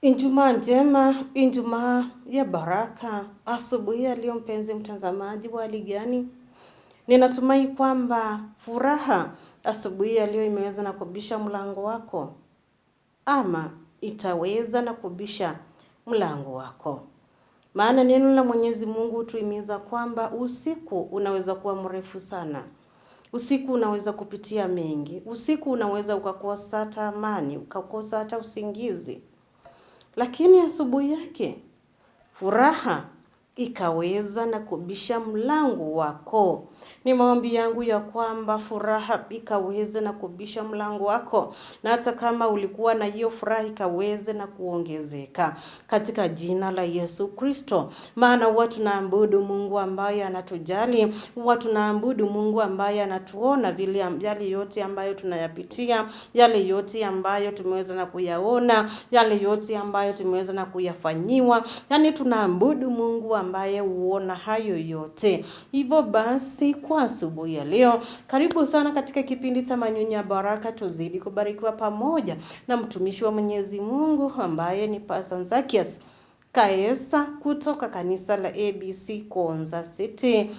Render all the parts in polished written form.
Ijumaa njema, Ijumaa ya baraka. Asubuhi ya leo mpenzi mtazamaji, wa hali gani? Ninatumai kwamba furaha asubuhi ya leo imeweza na kubisha mlango wako, ama itaweza na kubisha mlango wako. Maana neno la Mwenyezi Mungu tuimiza kwamba usiku unaweza kuwa mrefu sana. Usiku unaweza kupitia mengi. Usiku unaweza ukakosa hata amani, ukakosa hata usingizi. Lakini asubuhi yake furaha ikaweza na kubisha mlango wako. Ni maombi yangu ya kwamba furaha ikaweze na kubisha mlango wako, na hata kama ulikuwa na hiyo furaha ikaweze na kuongezeka katika jina la Yesu Kristo. Maana watu tunaabudu Mungu ambaye anatujali, watu tunaabudu Mungu ambaye anatuona vile yale yote ambayo tunayapitia, yale yote ambayo tumeweza na kuyaona, yale yote ambayo tumeweza na kuyafanyiwa. Yani tunaabudu Mungu ambaye huona hayo yote. Hivyo basi kwa asubuhi ya leo, karibu sana katika kipindi cha Manyunyu ya Baraka. Tuzidi kubarikiwa pamoja na mtumishi wa Mwenyezi Mungu ambaye ni Pastor Zacchaeus Kaesa kutoka kanisa la ABC Konza City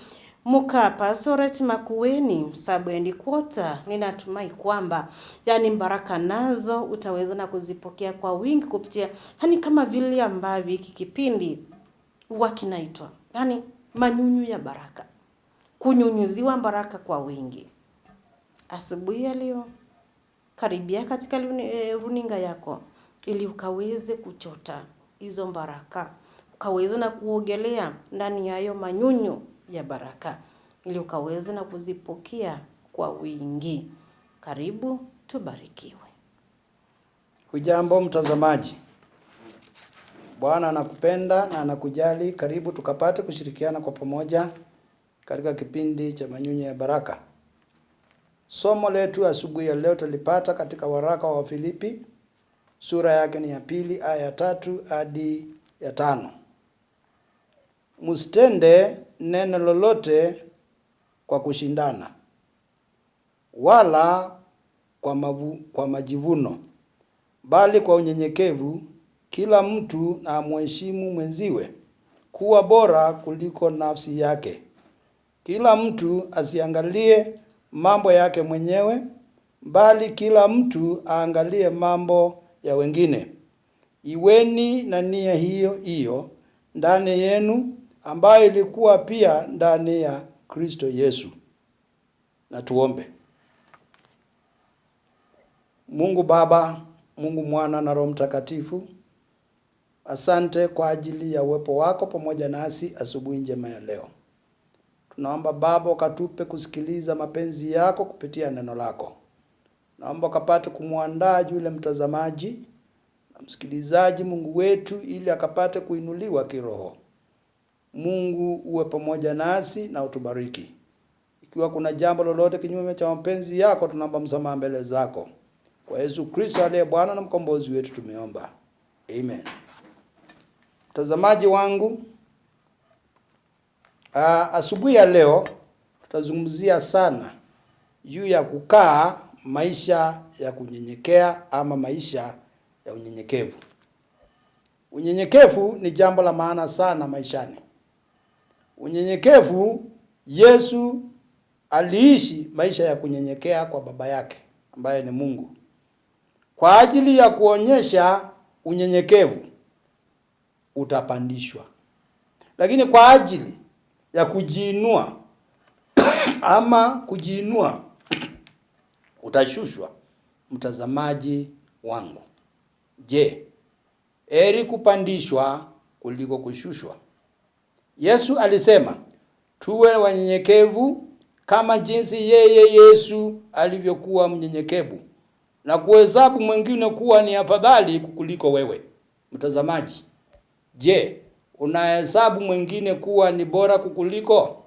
Muka Pastoret Makueni Sabwendi Quarter. Ninatumai kwamba baraka nazo utaweza na kuzipokea kwa wingi kupitia kama vile ambavyo hiki kipindi kinaitwa Manyunyu ya Baraka, kunyunyuziwa baraka kwa wingi. Asubuhi ya leo karibia katika runinga yako ili ukaweze kuchota hizo baraka, ukaweze na kuogelea ndani ya hayo manyunyu ya baraka ili ukaweze na kuzipokea kwa wingi. Karibu, tubarikiwe. Hujambo mtazamaji. Bwana anakupenda na anakujali. Karibu tukapate kushirikiana kwa pamoja katika kipindi cha Manyunyu ya Baraka. Somo letu asubuhi ya leo tulipata katika waraka wa Filipi, sura yake ni ya 2 aya 3 hadi ya 5. Msitende neno lolote kwa kushindana, wala kwa majivuno, bali kwa unyenyekevu kila mtu na amheshimu mwenziwe kuwa bora kuliko nafsi yake. Kila mtu asiangalie mambo yake mwenyewe, bali kila mtu aangalie mambo ya wengine. Iweni na nia hiyo hiyo ndani yenu, ambayo ilikuwa pia ndani ya Kristo Yesu. Na tuombe. Mungu Baba, Mungu Mwana na Roho Mtakatifu, asante kwa ajili ya uwepo wako pamoja nasi asubuhi njema ya leo. Tunaomba Baba ukatupe kusikiliza mapenzi yako kupitia neno lako. Naomba ukapate kumuandaa yule mtazamaji na msikilizaji, Mungu wetu, ili akapate kuinuliwa kiroho. Mungu uwe pamoja nasi na utubariki. Ikiwa kuna jambo lolote kinyume cha mapenzi yako, tunaomba msamaha mbele zako. Kwa Yesu Kristo aliye Bwana na mkombozi wetu tumeomba. Amen. Mtazamaji wangu, asubuhi ya leo tutazungumzia sana juu ya kukaa maisha ya kunyenyekea ama maisha ya unyenyekevu. Unyenyekevu ni jambo la maana sana maishani. Unyenyekevu, Yesu aliishi maisha ya kunyenyekea kwa Baba yake ambaye ni Mungu. Kwa ajili ya kuonyesha unyenyekevu utapandishwa, lakini kwa ajili ya kujiinua ama kujiinua utashushwa. Mtazamaji wangu, je, heri kupandishwa kuliko kushushwa? Yesu alisema tuwe wanyenyekevu kama jinsi yeye Yesu alivyokuwa mnyenyekevu, na kuhesabu mwingine kuwa ni afadhali kukuliko wewe. Mtazamaji, je, unahesabu mwingine kuwa ni bora kukuliko,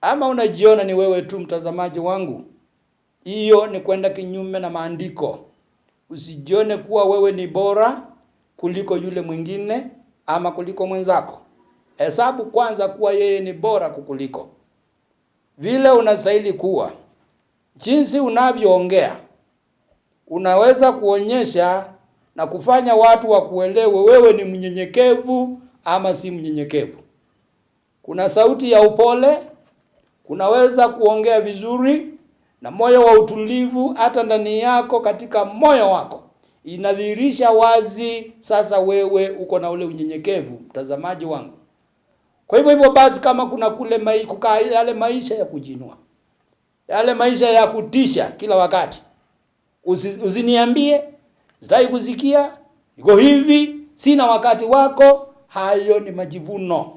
ama unajiona ni wewe tu? Mtazamaji wangu, hiyo ni kwenda kinyume na maandiko. Usijione kuwa wewe ni bora kuliko yule mwingine ama kuliko mwenzako. Hesabu kwanza kuwa yeye ni bora kukuliko. Vile unastahili kuwa, jinsi unavyoongea, unaweza kuonyesha na kufanya watu wakuelewe wewe ni mnyenyekevu ama si mnyenyekevu. Kuna sauti ya upole, kunaweza kuongea vizuri, na moyo wa utulivu hata ndani yako, katika moyo wako inadhihirisha wazi sasa wewe uko na ule unyenyekevu, mtazamaji wangu. Kwa hivyo basi, kama kuna kule kukaa yale maisha ya kujinua, yale maisha ya kutisha kila wakati, usiniambie, sitaki kusikia, niko hivi, sina wakati wako, hayo ni majivuno,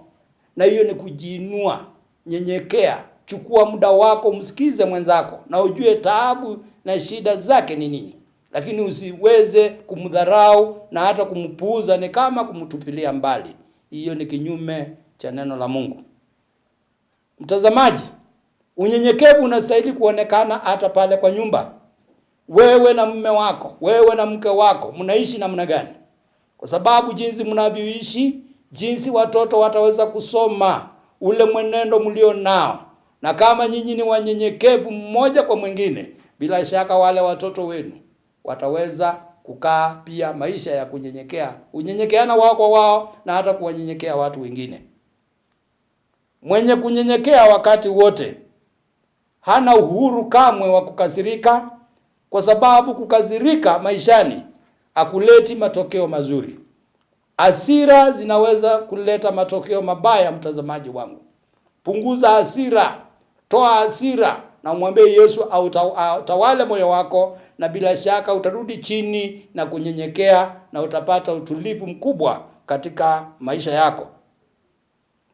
na hiyo ni kujinua. Nyenyekea, chukua muda wako, msikize mwenzako na ujue taabu na shida zake ni nini, lakini usiweze kumdharau na hata kumpuuza, ni kama kumtupilia mbali. Hiyo ni kinyume cha neno la Mungu. Mtazamaji, unyenyekevu unastahili kuonekana hata pale kwa nyumba. Wewe na mume wako, wewe na mke wako, mnaishi namna gani? Kwa sababu jinsi mnavyoishi, jinsi watoto wataweza kusoma ule mwenendo mlio nao. Na kama nyinyi ni wanyenyekevu mmoja kwa mwingine, bila shaka wale watoto wenu wataweza kukaa pia maisha ya kunyenyekea, unyenyekeana wao kwa wao, na hata kuwanyenyekea watu wengine. Mwenye kunyenyekea wakati wote hana uhuru kamwe wa kukasirika, kwa sababu kukasirika maishani hakuleti matokeo mazuri. Hasira zinaweza kuleta matokeo mabaya. Mtazamaji wangu, punguza hasira, toa hasira na mwambie Yesu tawale moyo wako, na bila shaka utarudi chini na kunyenyekea, na utapata utulivu mkubwa katika maisha yako.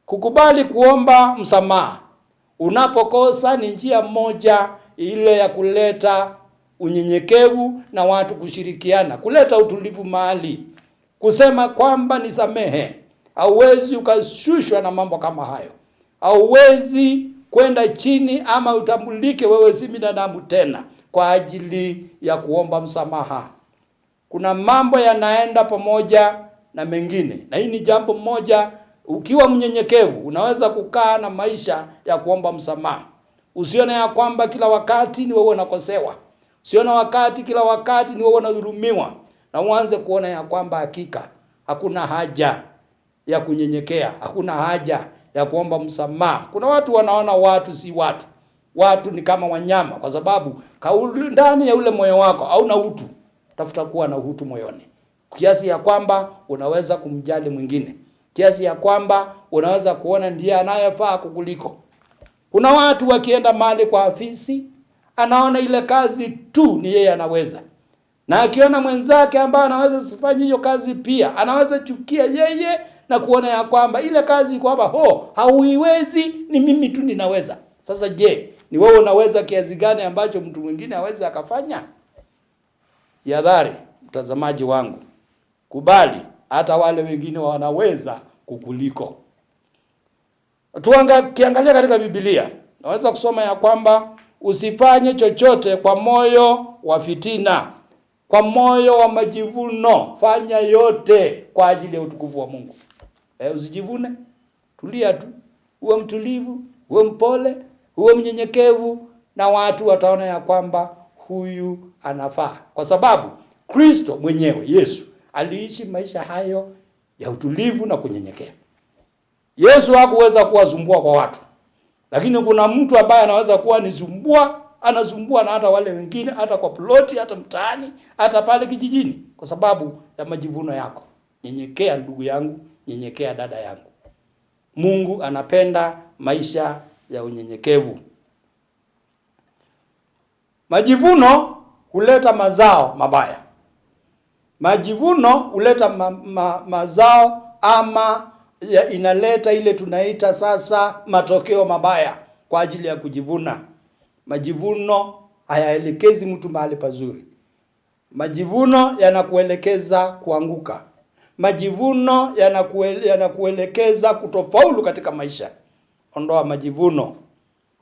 Kukubali kuomba msamaha unapokosa ni njia moja ile ya kuleta unyenyekevu na watu kushirikiana, kuleta utulivu mahali. Kusema kwamba nisamehe, hauwezi ukashushwa na mambo kama hayo. Hauwezi kwenda chini ama utambulike wewe si binadamu tena kwa ajili ya kuomba msamaha. Kuna mambo yanaenda pamoja na mengine, na hii ni jambo moja. Ukiwa mnyenyekevu unaweza kukaa na maisha ya kuomba msamaha. Usione ya kwamba kila wakati ni wewe unakosewa. Usione wakati kila wakati ni wewe unadhulumiwa, na uanze kuona ya kwamba hakika hakuna haja ya kunyenyekea, hakuna haja ya kuomba msamaha. Kuna watu wanaona watu si watu. Watu ni kama wanyama, kwa sababu ndani ya ule moyo wako hauna utu. Tafuta kuwa na utu moyoni, kiasi ya kwamba unaweza kumjali mwingine, kiasi ya kwamba unaweza kuona ndiye anayefaa kukuliko. Kuna watu wakienda mahali kwa afisi, anaona ile kazi tu ni yeye anaweza, na akiona mwenzake ambaye anaweza sifanye hiyo kazi pia, anaweza chukia yeye na kuona ya kwamba ile kazi iko hapa, hauiwezi, ni mimi tu ninaweza. Sasa je, ni wewe unaweza kiasi gani ambacho mtu mwingine hawezi akafanya? Yadhari mtazamaji wangu, kubali hata wale wengine wanaweza kukuliko. Kiangalia katika Biblia, naweza kusoma ya kwamba usifanye chochote kwa moyo wa fitina, kwa moyo wa majivuno. Fanya yote kwa ajili ya utukufu wa Mungu. Usijivune, tulia tu, uwe mtulivu, uwe mpole, uwe mnyenyekevu, na watu wataona ya kwamba huyu anafaa, kwa sababu Kristo mwenyewe Yesu aliishi maisha hayo ya utulivu na kunyenyekea. Yesu hakuweza kuwasumbua kwa watu, lakini kuna mtu ambaye anaweza kuwa anasumbua na hata wale wengine, hata kwa ploti, hata mtaani, hata pale kijijini, kwa sababu ya majivuno yako. Nyenyekea ndugu yangu, nyenyekea dada yangu. Mungu anapenda maisha ya unyenyekevu. Majivuno huleta mazao mabaya. Majivuno huleta mazao ama inaleta ile tunaita sasa matokeo mabaya kwa ajili ya kujivuna. Majivuno hayaelekezi mtu mahali pazuri. Majivuno yanakuelekeza kuanguka. Majivuno yanakuelekeza kutofaulu katika maisha. Ondoa majivuno.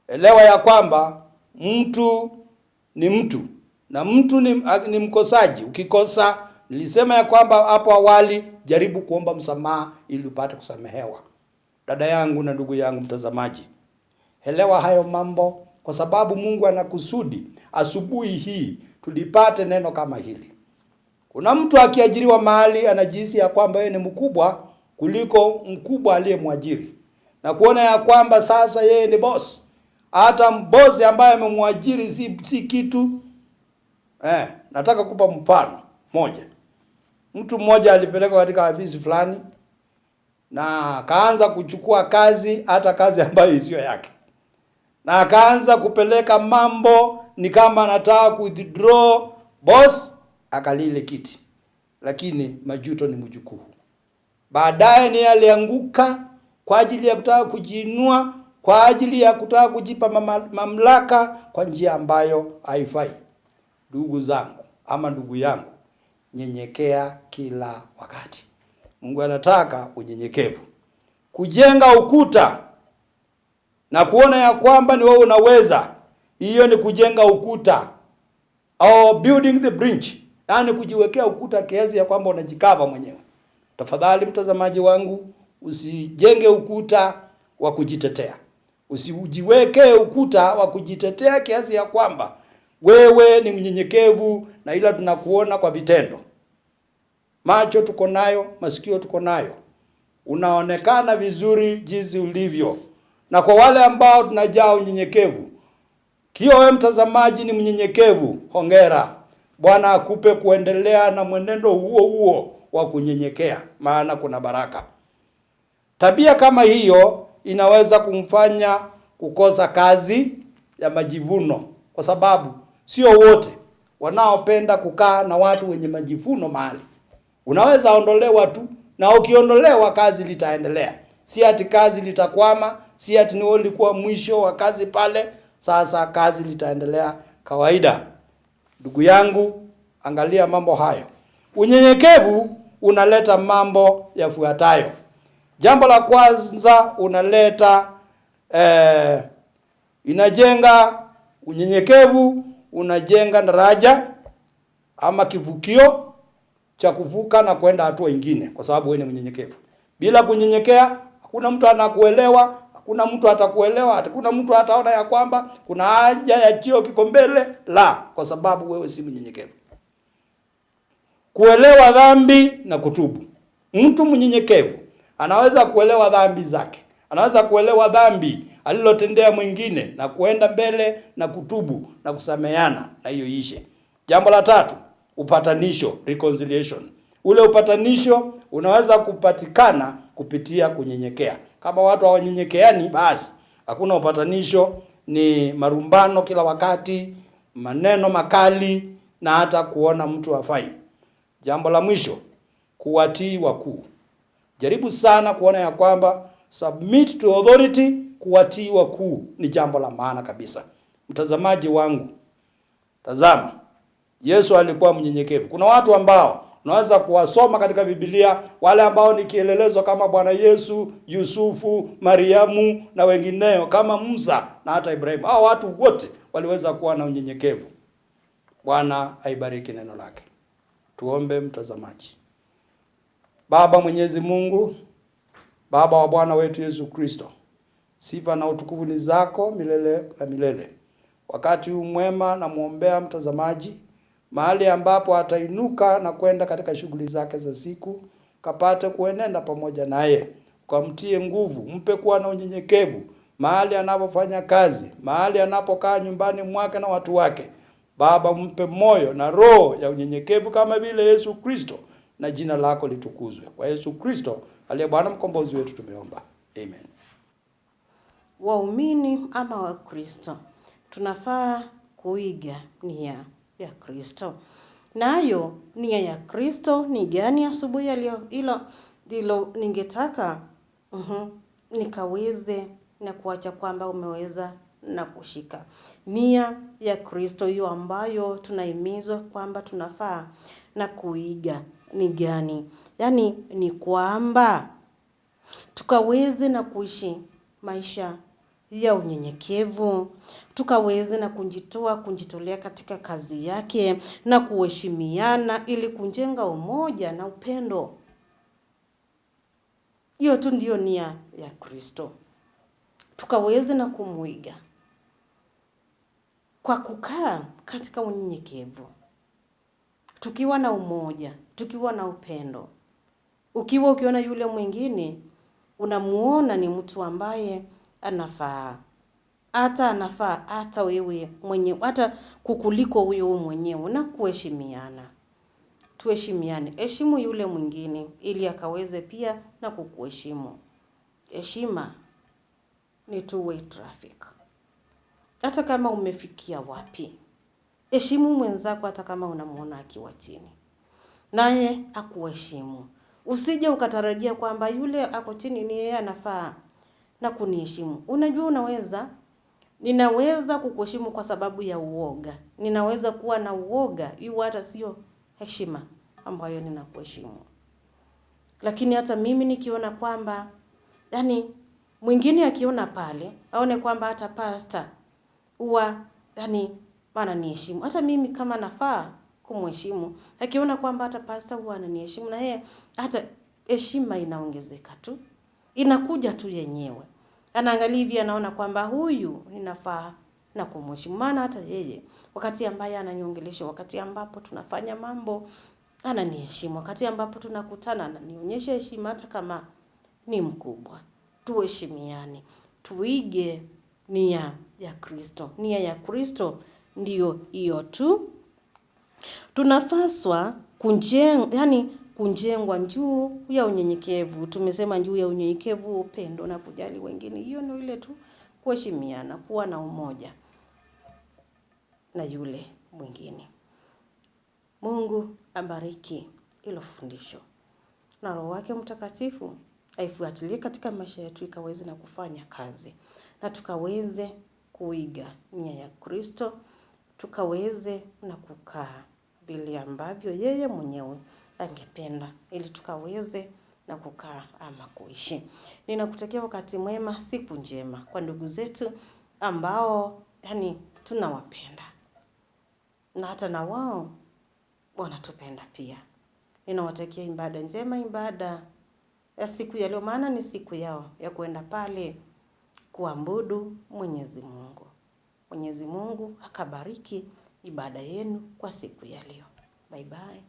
Elewa ya kwamba mtu ni mtu, na mtu ni mkosaji. Ukikosa, nilisema ya kwamba hapo awali, jaribu kuomba msamaha ili upate kusamehewa. Dada yangu na ndugu yangu mtazamaji, elewa hayo mambo, kwa sababu Mungu anakusudi asubuhi hii tulipate neno kama hili. Kuna mtu akiajiriwa mahali anajihisi ya kwamba yeye ni mkubwa kuliko mkubwa aliyemwajiri, na kuona ya kwamba sasa yeye ni boss. Hata boss ambaye amemwajiri si kitu. Nataka kupa mfano moja. Mtu mmoja alipelekwa katika ofisi fulani na akaanza kuchukua kazi, hata kazi ambayo sio yake, na akaanza kupeleka mambo ni kama anataka withdraw. Boss akalile kiti, lakini majuto ni mjukuu. Baadaye ni alianguka kwa ajili ya kutaka kujiinua, kwa ajili ya kutaka kujipa mamlaka kwa njia ambayo haifai. Ndugu zangu ama ndugu yangu, nyenyekea kila wakati. Mungu anataka unyenyekevu. Kujenga ukuta na kuona ya kwamba ni wewe unaweza, hiyo ni kujenga ukuta, au building the bridge, yaani kujiwekea ukuta kiasi ya kwamba unajikava mwenyewe. Tafadhali mtazamaji wangu, usijenge ukuta wa kujitetea. Usijiweke ukuta wa kujitetea kiasi ya kwamba wewe ni mnyenyekevu na ila tunakuona kwa vitendo. Macho tuko nayo, masikio tuko nayo. Unaonekana vizuri jinsi ulivyo. Na kwa wale ambao tunajaa unyenyekevu, kio wewe mtazamaji ni mnyenyekevu, hongera. Bwana akupe kuendelea na mwenendo huo wa kunyenyekea, maana kuna baraka. Tabia kama hiyo inaweza kumfanya kukosa kazi ya majivuno, kwa sababu sio wote wanaopenda kukaa na watu wenye majivuno mahali. Unaweza ondolewa tu, na ukiondolewa kazi litaendelea. Si ati kazi litakwama, si ati ni wewe ulikuwa mwisho wa kazi pale, sasa kazi litaendelea kawaida. Ndugu yangu, angalia mambo hayo. Unyenyekevu unaleta mambo yafuatayo. Jambo la kwanza, unaleta inajenga unyenyekevu, unajenga daraja ama kivukio cha kuvuka na kwenda hatua nyingine, kwa sababu wewe ni mnyenyekevu. Bila kunyenyekea, hakuna mtu anakuelewa, hakuna mtu atakuelewa, hakuna mtu ataona ya kwamba kuna haja ya cheo kiko mbele, la, kwa sababu wewe si mnyenyekevu. Kuelewa dhambi na kutubu. Mtu mnyenyekevu anaweza kuelewa dhambi zake, anaweza kuelewa dhambi alilotendea mwingine na kuenda mbele na kutubu na kusameheana na hiyo ishe. Jambo la tatu, upatanisho, reconciliation. Ule upatanisho unaweza kupatikana kupitia kunyenyekea. Kama watu hawanyenyekeani, basi hakuna upatanisho, ni marumbano kila wakati, maneno makali na hata kuona mtu hafai. Jambo la mwisho, kuwatii wakuu. Jaribu sana kuona ya kwamba submit to authority, kuwatii wakuu ni jambo la maana kabisa. Mtazamaji wangu, tazama, Yesu alikuwa mnyenyekevu. Kuna watu ambao unaweza kuwasoma katika Biblia, wale ambao ni kielelezo kama Bwana Yesu, Yusufu, Mariamu na wengineo kama Musa na hata Ibrahimu. Hao watu wote waliweza kuwa na unyenyekevu. Bwana aibariki neno lake. Tuombe mtazamaji. Baba Mwenyezi Mungu, Baba wa Bwana wetu Yesu Kristo, sifa na utukufu ni zako milele na milele. Wakati huu mwema na muombea mtazamaji, mahali ambapo atainuka na kwenda katika shughuli zake za siku, kapate kuenenda pamoja naye, ukamtie nguvu, mpe kuwa na unyenyekevu mahali anapofanya kazi, mahali anapokaa nyumbani mwake na watu wake. Baba, mpe moyo na roho ya unyenyekevu kama vile Yesu Kristo, na jina lako litukuzwe. Kwa Yesu Kristo aliye Bwana mkombozi wetu tumeomba. Amen. Waumini ama Wakristo tunafaa kuiga nia ya Kristo. Nayo nia ya Kristo ni gani asubuhi ya leo? Hilo ndilo ningetaka nikaweze na kuacha kwamba umeweza na kushika. Nia ya Kristo hiyo ambayo tunahimizwa kwamba tunafaa na kuiga ni gani? Yaani ni kwamba tukaweze na kuishi maisha ya unyenyekevu, tukaweze na kujitolea katika kazi yake na kuheshimiana ili kujenga umoja na upendo. Hiyo tu ndio nia ya Kristo. Tukaweze na kumuiga kwa kukaa katika unyenyekevu. tukiwa na umoja, tukiwa na upendo. Ukiona yule mwingine unamuona ni mtu ambaye anafaa hata wewe mwenyewe, hata kukuliko huyo mwenyewe, na kuheshimiana. Tuheshimiane, heshimu yule mwingine ili akaweze pia na kukuheshimu. Heshima ni two-way traffic. Hata kama umefikia wapi, heshimu mwenzako hata kama unamuona akiwa chini, naye akuheshimu. Usije ukatarajia kwamba yule ako chini ni yeye anafaa na kuniheshimu. Unajua ninaweza kukuheshimu kwa sababu ya uoga. Ninaweza kuwa na uoga, hiyo hata sio heshima ambayo ninakuheshimu. Lakini hata mimi nikiona kwamba mwingine akiona pale, aone kwamba hata pastor huwa bana niheshimu. Hata mimi kama nafaa kumheshimu, akiona kwamba hata pastor huwa ananiheshimu, na yeye hata heshima inaongezeka tu. Inakuja tu yenyewe. Anaangalia hivi, anaona kwamba huyu ninafaa na kumheshimu. Maana hata yeye wakati ambaye ananiongelesha, wakati ambapo tunafanya mambo ananiheshimu, wakati ambapo tunakutana ananionyesha heshima hata kama ni mkubwa. Tuheshimiane, tuige nia ya Kristo. Nia ya Kristo ndio hiyo tu. Tunafaswa kujengwa juu ya unyenyekevu. Tumesema juu ya unyenyekevu, upendo na kujali wengine. Hiyo ndio ile tu, kuheshimiana, kuwa na umoja na yule mwingine. Mungu abariki hilo fundisho, na Roho wake Mtakatifu aifuatilie katika maisha yetu, ikaweze na kufanya kazi, na tukaweze kuiga nia ya Kristo, tukaweze na kukaa vile ambavyo yeye mwenyewe angependa, ili tukaweze na kukaa ama kuishi. Ninakutakia wakati mwema, siku njema kwa ndugu zetu ambao tunawapenda, na hata na wao wanatupenda pia. Ninawatakia ibada njema, ibada ya siku ya leo, maana ni siku yao ya kwenda pale kuabudu Mwenyezi Mungu. Mwenyezi Mungu akabariki ibada yenu kwa siku ya leo. Bye bye.